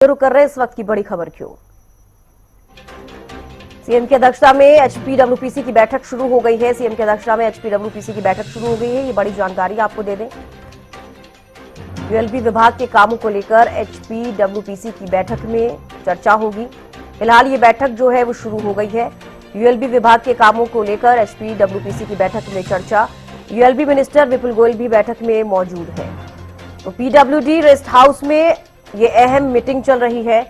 रुक कर रहे हैं इस वक्त की बड़ी खबर की ओर। सीएम की अध्यक्षता में एचपीडब्ल्यूपीसी की बैठक शुरू हो गई है। सीएम की अध्यक्षता में एचपीडब्ल्यूपीसी की बैठक शुरू हो गई है, ये बड़ी जानकारी आपको दे दें। यूएलबी विभाग के कामों को लेकर एचपीडब्ल्यूपीसी की बैठक में चर्चा होगी। फिलहाल ये बैठक जो है वो शुरू हो गई है। यूएलबी विभाग के कामों को लेकर एचपीडब्ल्यूपीसी की बैठक में चर्चा। यूएलबी मिनिस्टर विपुल गोयल भी बैठक में मौजूद है। तो पीडब्ल्यूडी रेस्ट हाउस में ये अहम मीटिंग चल रही है।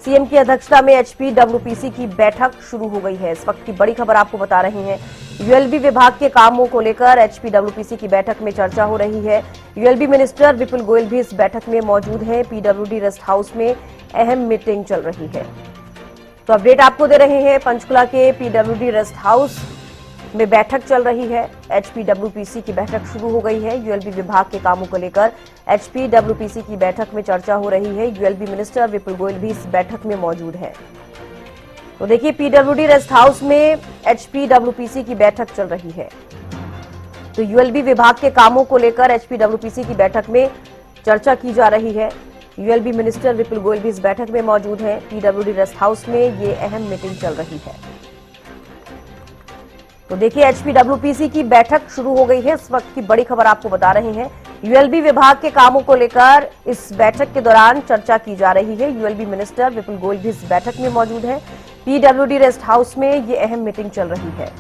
सीएम की अध्यक्षता में एचपीडब्ल्यूपीसी की बैठक शुरू हो गई है। इस वक्त की बड़ी खबर आपको बता रहे हैं। यूएलबी विभाग के कामों को लेकर एचपीडब्ल्यूपीसी की बैठक में चर्चा हो रही है। यूएलबी मिनिस्टर विपुल गोयल भी इस बैठक में मौजूद हैं। पीडब्ल्यूडी रेस्ट हाउस में अहम मीटिंग चल रही है। तो अपडेट आपको दे रहे हैं, पंचकुला के पीडब्ल्यूडी रेस्ट हाउस में बैठक चल रही है। एचपीडब्ल्यूपीसी की बैठक शुरू हो गई है। यूएलबी विभाग के कामों को लेकर एचपीडब्ल्यूपीसी की बैठक में चर्चा हो रही है। यूएलबी मिनिस्टर विपुल गोयल भी इस बैठक में मौजूद है। तो देखिए, पीडब्ल्यूडी रेस्ट हाउस में एचपीडब्ल्यूपीसी की बैठक चल रही है। तो यूएलबी विभाग के कामों को लेकर एचपीडब्ल्यूपीसी की बैठक में चर्चा की जा रही है। यूएलबी मिनिस्टर विपुल गोयल भी इस बैठक में मौजूद हैं। पीडब्ल्यूडी रेस्ट हाउस में ये अहम मीटिंग चल रही है। तो देखिए, एचपीडब्ल्यूपीसी की बैठक शुरू हो गई है। इस वक्त की बड़ी खबर आपको बता रहे हैं। यूएलबी विभाग के कामों को लेकर इस बैठक के दौरान चर्चा की जा रही है। यूएलबी मिनिस्टर विपुल गोयल भी इस बैठक में मौजूद है। पीडब्ल्यूडी रेस्ट हाउस में ये अहम मीटिंग चल रही है।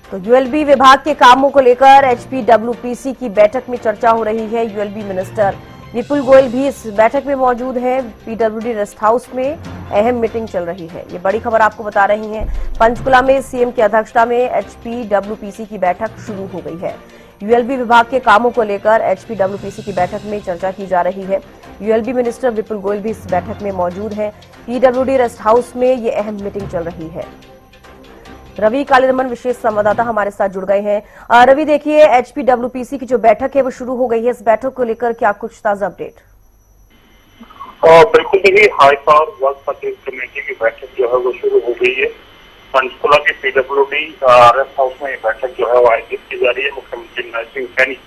तो यूएलबी विभाग के कामों को लेकर एचपीडब्ल्यूपीसी की बैठक में चर्चा हो रही है। यूएलबी मिनिस्टर विपुल गोयल भी इस बैठक में मौजूद हैं। पीडब्ल्यूडी रेस्ट हाउस में अहम मीटिंग चल रही है। ये बड़ी खबर आपको बता रही हैं। पंचकुला में सीएम की अध्यक्षता में एचपीडब्ल्यूपीसी की बैठक शुरू हो गई है। यूएलबी विभाग के कामों को लेकर एचपीडब्ल्यूपीसी की बैठक में चर्चा की जा रही है। यूएलबी मिनिस्टर विपुल गोयल भी इस बैठक में मौजूद हैं। पीडब्ल्यूडी रेस्ट हाउस में ये अहम मीटिंग चल रही है। रवि कालीरमन विशेष संवाददाता हमारे साथ जुड़ गए हैं। रवि, देखिए, एचपीडब्ल्यूपीसी की जो बैठक है वो शुरू हो गई है। इस बैठक को लेकर क्या कुछ ताजा अपडेट? बिल्कुल, देखिए, high power work purchase committee की बैठक जो है वो शुरू हो गई है। पंचकुला के पीडब्ल्यूडी रेस्ट हाउस में ये बैठक जो है वो आयोजित की जा रही है। मुख्यमंत्री नरेंद्र सिंह सैनी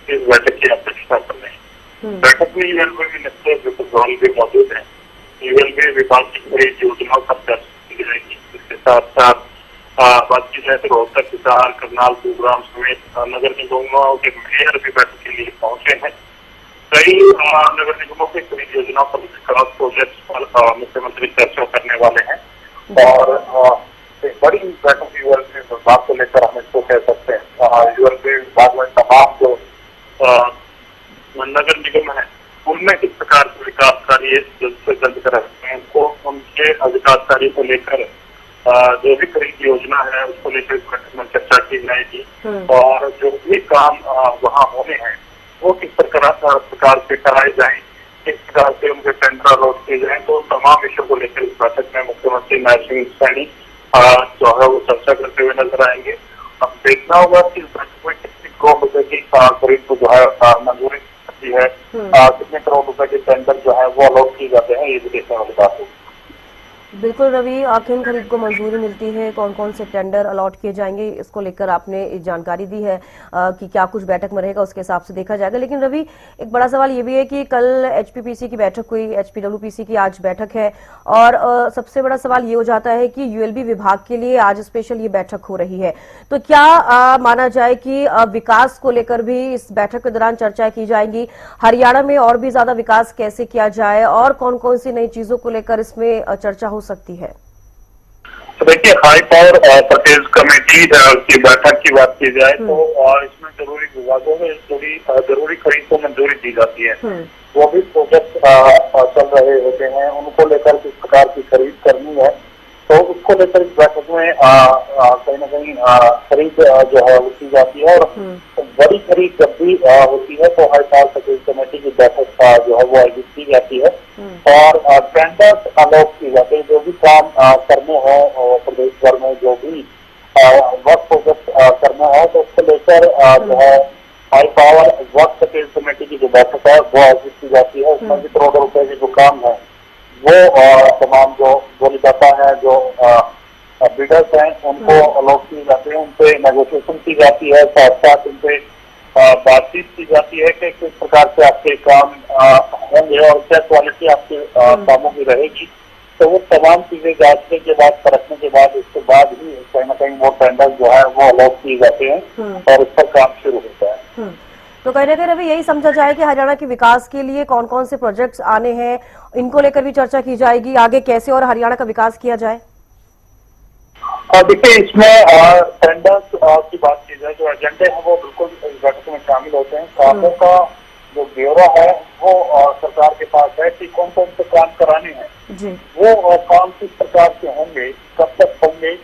इस बैठक की अध्यक्षता कर रहे हैं। बैठक में यूएलबी मिनिस्टर विपुल गोयल भी मौजूद है। यूएलबी विभाग की खरीद योजनाओं पर चर्चा की जाएगी। इसके साथ साथ बात की जाए तो रोहतक, हिसार, करनाल, गुरुग्राम समेत नगर निगमों के मेयर भी बैठक के लिए पहुंचे हैं। कई नगर निगमों की खरीद योजनाओं पर विकास प्रोजेक्ट पर मुख्यमंत्री चर्चा करने वाले हैं। और एक बड़ी बैठक यूएलबी विभाग को लेकर हम इसको कह सकते हैं। यूएलबी विभाग में तमाम जो नगर निगम है उनमें किस प्रकार के विकास कार्य जल्द से जल्द कराते हैं, उनको उनके विकास कार्य को लेकर जो भी खरीद योजना है उसको लेकर बैठक में चर्चा की जाएगी। और जो भी काम वहाँ होने हैं वो किस प्रकार से कराए जाएं, किस प्रकार से उनके टेंडर अलॉट किए जाएं, तो तमाम विषयों को लेकर इस बैठक में मुख्यमंत्री नरेंद्र सिंह सैनी जो है वो चर्चा करते हुए नजर आएंगे। अब देखना होगा कि इस बैठक में कितनी करोड़ रुपए की खरीद को जो है मंजूरी होती है, कितने करोड़ रुपए के टेंडर जो है वो अलॉट किए जाते हैं, ये भी देखने वाली बात होगी। बिल्कुल रवि, किन खरीद को मंजूरी मिलती है, कौन कौन से टेंडर अलॉट किए जाएंगे, इसको लेकर आपने जानकारी दी है कि क्या कुछ बैठक में रहेगा, उसके हिसाब से देखा जाएगा। लेकिन रवि, एक बड़ा सवाल ये भी है कि कल एचपीपीसी की बैठक हुई, एचपीडब्ल्यूपीसी की आज बैठक है, और सबसे बड़ा सवाल ये हो जाता है कि यूएलबी विभाग के लिए आज स्पेशल ये बैठक हो रही है। तो क्या माना जाए कि विकास को लेकर भी इस बैठक के दौरान चर्चा की जाएगी? हरियाणा में और भी ज्यादा विकास कैसे किया जाए और कौन कौन सी नई चीजों को लेकर इसमें चर्चा हो सकती है? तो देखिए, हाई पावर परचेज कमेटी की बैठक की बात की जाए तो इसमें जरूरी विभागों में जरूरी खरीद को मंजूरी दी जाती है। वो भी प्रोजेक्ट चल रहे होते हैं, उनको लेकर किस प्रकार की खरीद करनी है, तो उसको लेकर इस बैठक में कहीं न कहीं खरीद जो है वो की जाती है। और बड़ी खरीद जब भी होती है तो हाई पावर परचेज कमेटी की बैठक जो है वो आयोजित की जाती है और टेंडर अलॉट की जाते हैं। जो भी काम करने हैं प्रदेश भर में, जो भी वर्क प्रोजेक्ट करना है, तो उसको लेकर जो है high power work purchase committee की जो बैठक है वो आयोजित की जाती है। उसमें भी करोड़ों रुपए के जो काम है वो तमाम जो बोलीदाता है, जो बिडर्स हैं, उनको अलॉट किए जाते हैं, उनपे नेगोशिएशन की जाती है, साथ साथ उनपे बातचीत की जाती है कि किस प्रकार से आपके काम होंगे और क्या क्वालिटी आपके कामों की रहेगी। तो वो तमाम चीजें जांचने के बाद, परखने के बाद, उसके बाद ही कहीं ना कहीं वो टेंडर जो है वो अलॉट किए जाते हैं और उस पर काम शुरू होता है। तो कहीं ना कहीं अभी यही समझा जाए कि हरियाणा के विकास के लिए कौन कौन से प्रोजेक्ट्स आने हैं, इनको लेकर भी चर्चा की जाएगी, आगे कैसे और हरियाणा का विकास किया जाए। देखिए, इसमें टेंडर्स की बात की जाए, जो एजेंडे हैं वो बिल्कुल इस बैठक में शामिल होते हैं। कामों का जो ब्यौरा है वो सरकार के पास है कि कौन कौन से काम कराने हैं जी। वो काम किस प्रकार से होंगे, कब तक होंगे,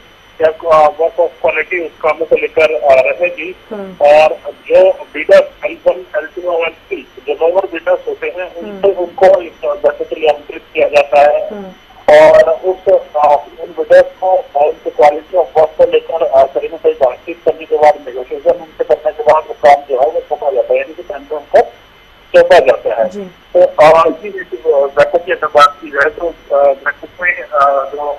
क्या वर्क ऑफ क्वालिटी उस कामों को लेकर रहेगी। और जो बिडर्स L1, L2 और L3 जो लोअर बिडर्स होते हैं उनको इस बैठक के लिए आमंत्रित किया जाता है और उन बिडर्स को उनकी क्वालिटी ऑफ वर्क को लेकर कहीं ना कहीं बातचीत करने के बाद, नेगोशिएशन उनसे करने के बाद वो काम जो है वो सौंपा जाता है, यानी कि टेंडर उनको सौंपा जाता है। तो इसी बैठक की अगर बात की जाए तो बैठक में जो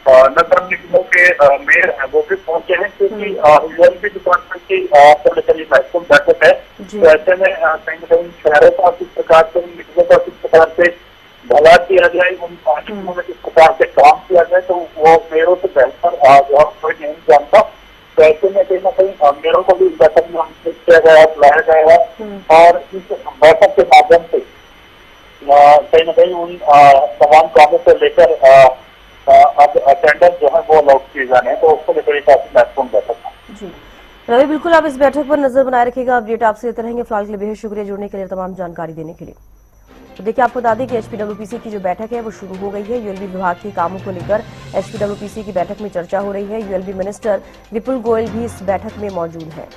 नगर निगमों के मेयर हैं वो भी पहुंचे हैं, क्योंकि यूएलबी डिपार्टमेंट की लेकर महत्वपूर्ण बैठक है। तो ऐसे में कहीं ना कहीं शहरों का किस प्रकार से, निगमों का किस प्रकार से भला किया जाए, उन निगमों में किस प्रकार से काम किया जाए, तो वो मेयरों से बेहतर जो कोई नहीं जानता। तो ऐसे में कहीं ना कहीं मेयरों को भी इस बैठक में आमंत्रित किया गया, बुलाया गया है और इस बैठक के माध्यम से कहीं ना कहीं उन तमाम कामों को लेकर अब टेंडर जो है वो अलॉट किए जाने हैं, तो उसको लेकर काफी महत्वपूर्ण बैठक है। जी रवि, बिल्कुल आप इस बैठक पर नजर बनाए रखिएगा, अपडेट आपसे देते रहेंगे। फिलहाल के लिए बेहद शुक्रिया जुड़ने के लिए, तमाम जानकारी देने के लिए। तो देखिए, आपको बता दें कि एचपीडब्ल्यूपीसी की जो बैठक है वो शुरू हो गई है। यूएलबी विभाग के कामों को लेकर एचपीडब्ल्यूपीसी की बैठक में चर्चा हो रही है। यूएलबी मिनिस्टर विपुल गोयल भी इस बैठक में मौजूद है।